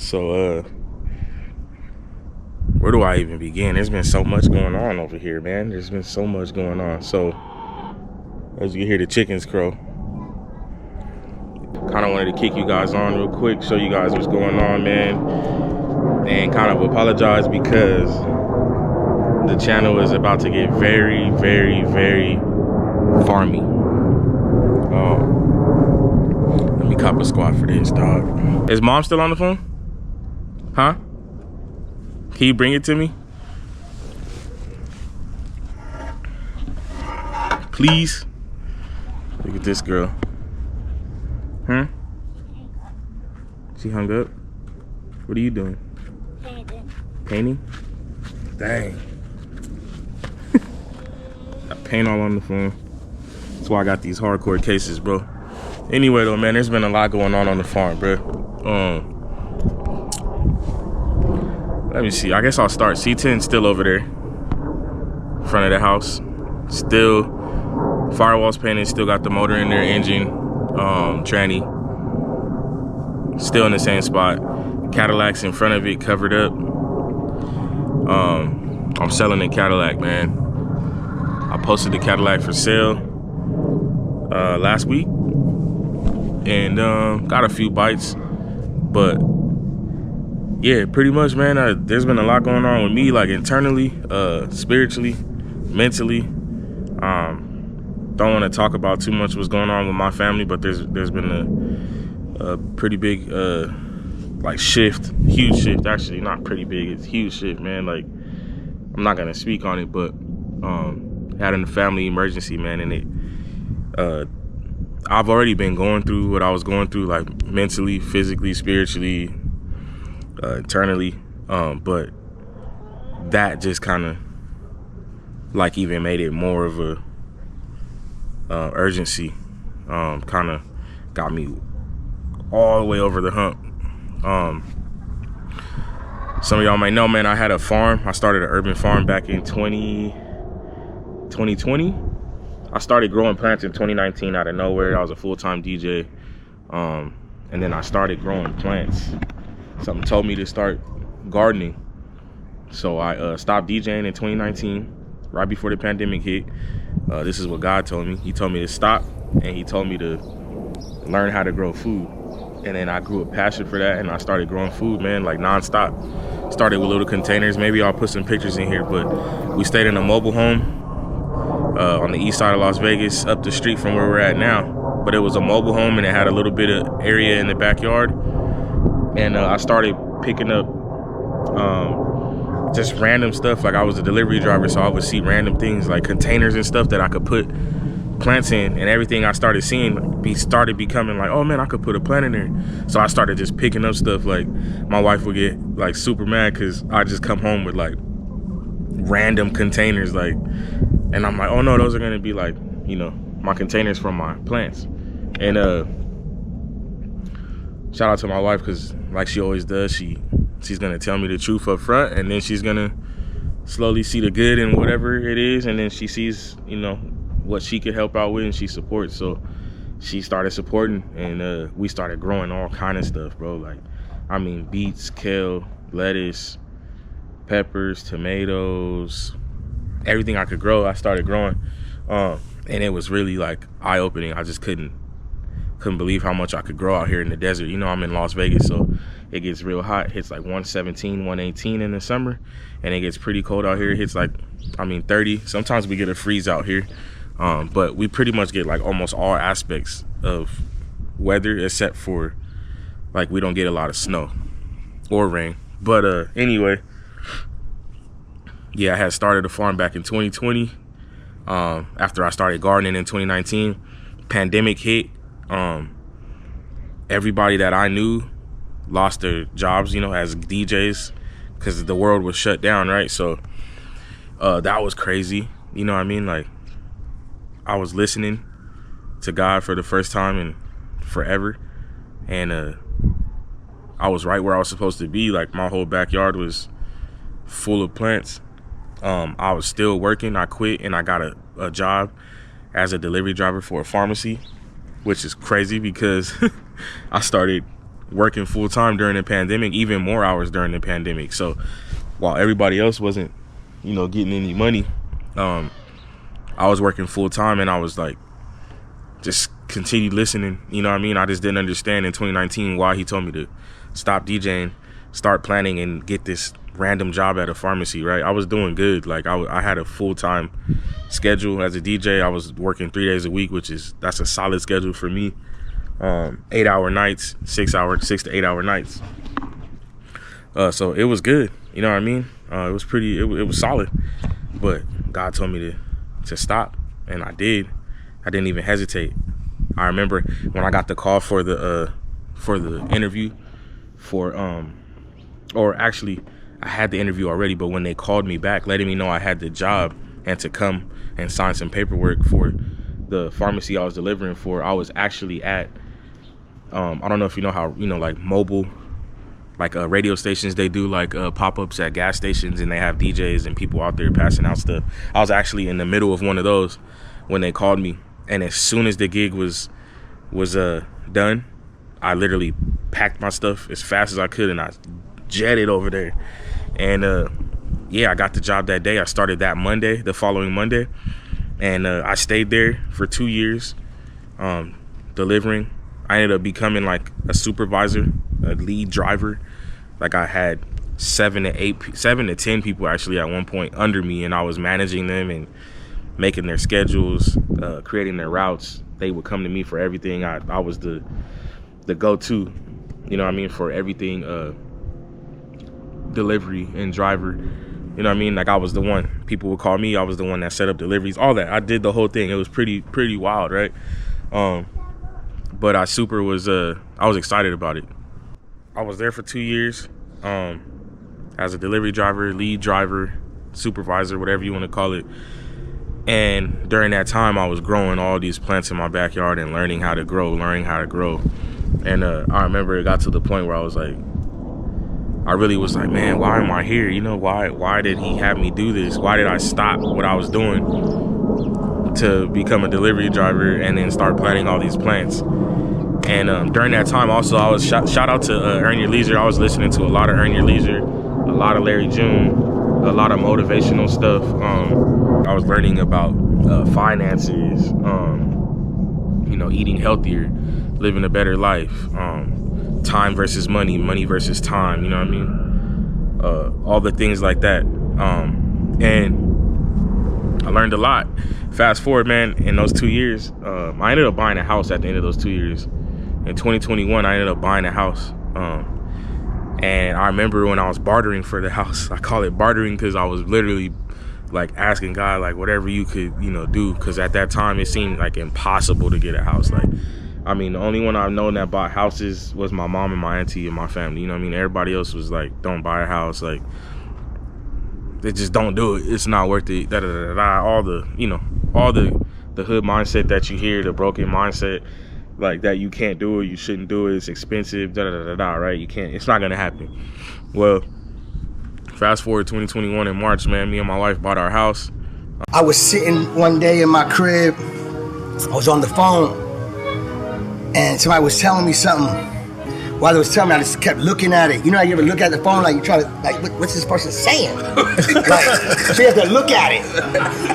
So where do I even begin? There's been so much going on over here, man. There's been so much going on. So as you hear the chickens crow, kind of wanted to kick you guys on real quick, show you guys what's going on, man, and kind of apologize because the channel is about to get very, very, very farmy. Let me cop a squat for this, dog. Is mom still on the phone? Huh? Can you bring it to me? Please? Look at this girl. Huh? She hung up? What are you doing? Painting. Painting? Dang. Got paint all on the phone. That's why I got these hardcore cases, bro. Anyway, though, man, there's been a lot going on the farm, bro. Let me see. I guess I'll start. C10 still over there, in front of the house. Still, firewalls painted. Still got the motor in there, engine, tranny. Still in the same spot. Cadillac's in front of it, covered up. I'm selling the Cadillac, man. I posted the Cadillac for sale last week, and got a few bites, but yeah, pretty much, man, there's been a lot going on with me, like internally, spiritually, mentally. Don't want to talk about too much what's going on with my family, but there's been a pretty big like shift, huge shift, actually. Not pretty big, it's huge shift, man. Like, I'm not gonna speak on it, but had a family emergency, man, and it I've already been going through what I was going through, like mentally, physically, spiritually, internally, but that just kind of like even made it more of a urgency. Kind of got me all the way over the hump. Some of y'all might know, man, I had a farm. I started an urban farm back in 2020. I started growing plants in 2019 out of nowhere. I was a full-time DJ, and then I started growing plants. Something told me to start gardening, so I stopped DJing in 2019, right before the pandemic hit. This is what God told me. He told me to stop, and he told me to learn how to grow food. And then I grew a passion for that, and I started growing food, man, like nonstop. Started with little containers. Maybe I'll put some pictures in here, but we stayed in a mobile home on the east side of Las Vegas, up the street from where we're at now. But it was a mobile home, and it had a little bit of area in the backyard. And I started picking up just random stuff. Like, I was a delivery driver, so I would see random things like containers and stuff that I could put plants in, and everything I started seeing started becoming like, oh man, I could put a plant in there. So I started just picking up stuff. Like, my wife would get like super mad because I just come home with like random containers, like, and I'm like, oh no, those are gonna be like, you know, my containers from my plants. And shout out to my wife, because like she always does, she's gonna tell me the truth up front, and then she's gonna slowly see the good in whatever it is, and then she sees, you know, what she could help out with, and she supports. So she started supporting, and we started growing all kind of stuff, bro. Like, I mean, beets, kale, lettuce, peppers, tomatoes, everything I could grow, I started growing. And it was really like eye-opening. I just couldn't believe how much I could grow out here in the desert. You know, I'm in Las Vegas, so it gets real hot. It hits like 117, 118 in the summer, and it gets pretty cold out here. It hits like, I mean, 30. Sometimes we get a freeze out here. But we pretty much get like almost all aspects of weather, except for like we don't get a lot of snow or rain. But anyway, yeah, I had started a farm back in 2020. After I started gardening in 2019, pandemic hit. Everybody that I knew lost their jobs, you know, as DJs, because the world was shut down, right? So that was crazy. You know what I mean? Like, I was listening to God for the first time in forever, and I was right where I was supposed to be. Like, my whole backyard was full of plants. I was still working. I quit, and I got a job as a delivery driver for a pharmacy, which is crazy because I started working full time during the pandemic, even more hours during the pandemic. So while everybody else wasn't, getting any money, I was working full time, and I was like, just continued listening. You know what I mean? I just didn't understand in 2019 why he told me to stop DJing, start planning, and get this random job at a pharmacy, right? I was doing good. Like I had a full-time schedule as a DJ. I was working 3 days a week, that's a solid schedule for me. 8-hour nights, 6 to 8 hour nights. So it was good. You know what I mean? It was it was solid. But God told me to stop, and I did. I didn't even hesitate. I remember when I got the call for the interview or actually I had the interview already, but when they called me back letting me know I had the job and to come and sign some paperwork for the pharmacy I was delivering for, I was actually at I don't know if you know how, like mobile, like radio stations, they do like pop-ups at gas stations, and they have DJs and people out there passing out stuff. I was actually in the middle of one of those when they called me, and as soon as the gig was done, I literally packed my stuff as fast as I could, and I jetted over there. And I got the job that day. I started the following Monday, and I stayed there for 2 years delivering. I ended up becoming like a supervisor, a lead driver. Like I had 7 to 10 people actually at one point under me, and I was managing them and making their schedules, creating their routes. They would come to me for everything. I was the go-to, for everything, delivery and driver. You know what I mean? Like I was the one. People would call me. I was the one that set up deliveries, all that. I did the whole thing. It was pretty wild, right? But I was excited about it. I was there for 2 years as a delivery driver, lead driver, supervisor, whatever you want to call it. And during that time, I was growing all these plants in my backyard and learning how to grow. And I remember it got to the point where I really was like, man, why am I here? Why did he have me do this? Why did I stop what I was doing to become a delivery driver and then start planting all these plants? And during that time, also, I was shout out to Earn Your Leisure. I was listening to a lot of Earn Your Leisure, a lot of Larry June, a lot of motivational stuff. I was learning about finances, eating healthier, living a better life, time versus money, money versus time, you know what I mean? All the things like that. And I learned a lot. Fast forward, man, in those 2 years, I ended up buying a house at the end of those 2 years. In 2021, I ended up buying a house. And I remember when I was bartering for the house, I call it bartering because I was literally like asking God, like whatever you could, do. Because at that time, it seemed like impossible to get a house. Like, I mean, the only one I've known that bought houses was my mom and my auntie and my family. You know what I mean? Everybody else was like, don't buy a house. Like, they just don't do it. It's not worth it. All the hood mindset that you hear, the broken mindset, like that you can't do it, you shouldn't do it, it's expensive, right? You can't, it's not gonna happen. Well, fast forward 2021 in March, man, me and my wife bought our house. I was sitting one day in my crib, I was on the phone, and somebody was telling me something. While they was telling me, I just kept looking at it. You know how you ever look at the phone, like you try to, like, what's this person saying? Like, so you have to look at it.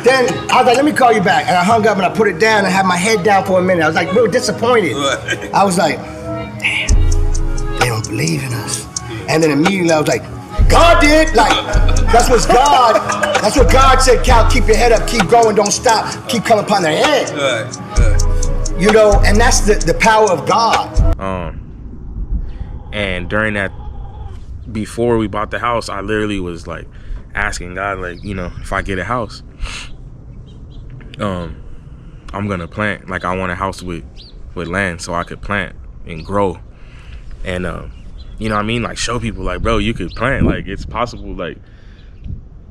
Then I was like, let me call you back. And I hung up and I put it down and had my head down for a minute. I was like real disappointed. I was like, damn, they don't believe in us. And then immediately I was like, God did. Like, that's what God said, Cal, keep your head up, keep going, don't stop, keep coming upon their head. And that's the power of God. And during that, before we bought the house, I literally was like asking God, like, if I get a house, I'm gonna plant. Like, I want a house with land so I could plant and grow. And you know what I mean? Like, show people, like, bro, you could plant. Like, it's possible. Like,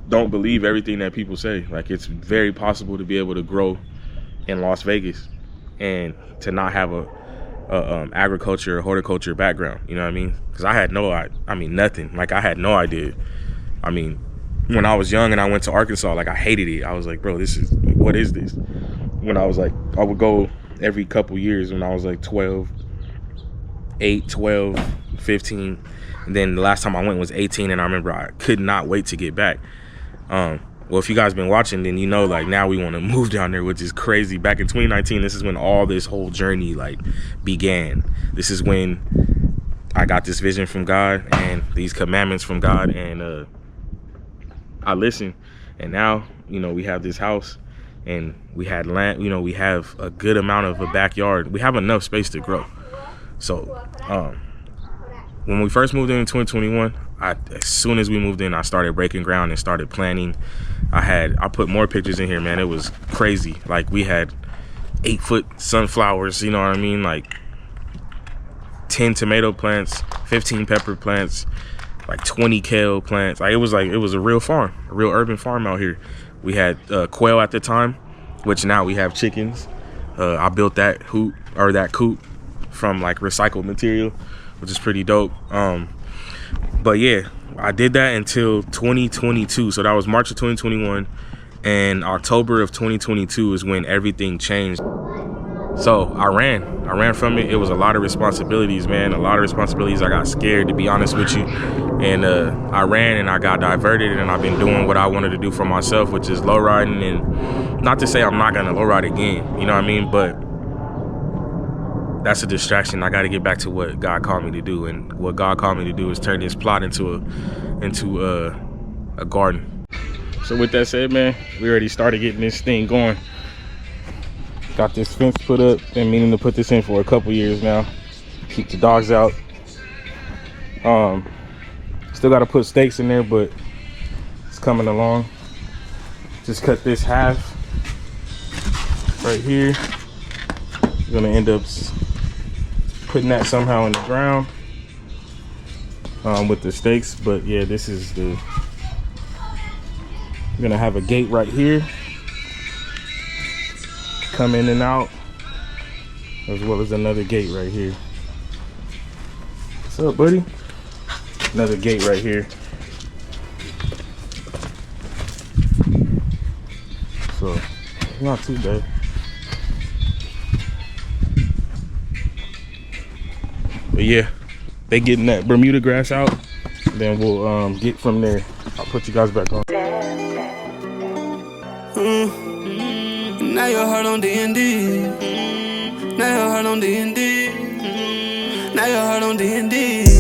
don't believe everything that people say. Like, it's very possible to be able to grow in Las Vegas and to not have a agriculture or horticulture background, you know what I mean? Because I had nothing. Like, I had no idea. I mean, when I was young and I went to Arkansas, like, I hated it. I was like, bro, what is this? When I was like, I would go every couple years when I was like 12, 15, and then the last time I went was 18, and I remember I could not wait to get back. Well, if you guys been watching, then you know, like, now we want to move down there, which is crazy. Back in 2019, this is when all this whole journey like began. This is when I got this vision from God and these commandments from God, and I listened. And now, you know, we have this house, and we had land. You know, we have a good amount of a backyard. We have enough space to grow. So when we first moved in 2021, as soon as we moved in, I started breaking ground and started planning. I put more pictures in here, man. It was crazy. Like, we had 8-foot sunflowers, you know what I mean? Like 10 tomato plants, 15 pepper plants, like 20 kale plants. Like, it was a real farm, a real urban farm out here. We had quail at the time, which now we have chickens. I built that coop from like recycled material, which is pretty dope. But yeah, I did that until 2022. So that was March of 2021, and October of 2022 is when everything changed. So I ran from it. It was a lot of responsibilities, man. A lot of responsibilities. I got scared, to be honest with you. And I ran and I got diverted, and I've been doing what I wanted to do for myself, which is low riding. And not to say I'm not gonna low ride again, you know what I mean? But that's a distraction. I got to get back to what God called me to do, and what God called me to do is turn this plot into a garden. So with that said, man, we already started getting this thing going. Got this fence put up. Been meaning to put this in for a couple years now. Keep the dogs out. Still got to put stakes in there, but it's coming along. Just cut this half right here. Gonna end up putting that somehow in the ground with the stakes. But yeah, this is we're gonna have a gate right here, come in and out, as well as another gate right here. What's up, buddy? Another gate right here. So not too bad. But yeah, they getting that Bermuda grass out, then we'll get from there. I'll put you guys back on. Now your heart on D&D. Now your heart on D&D. Now your heart on D&D.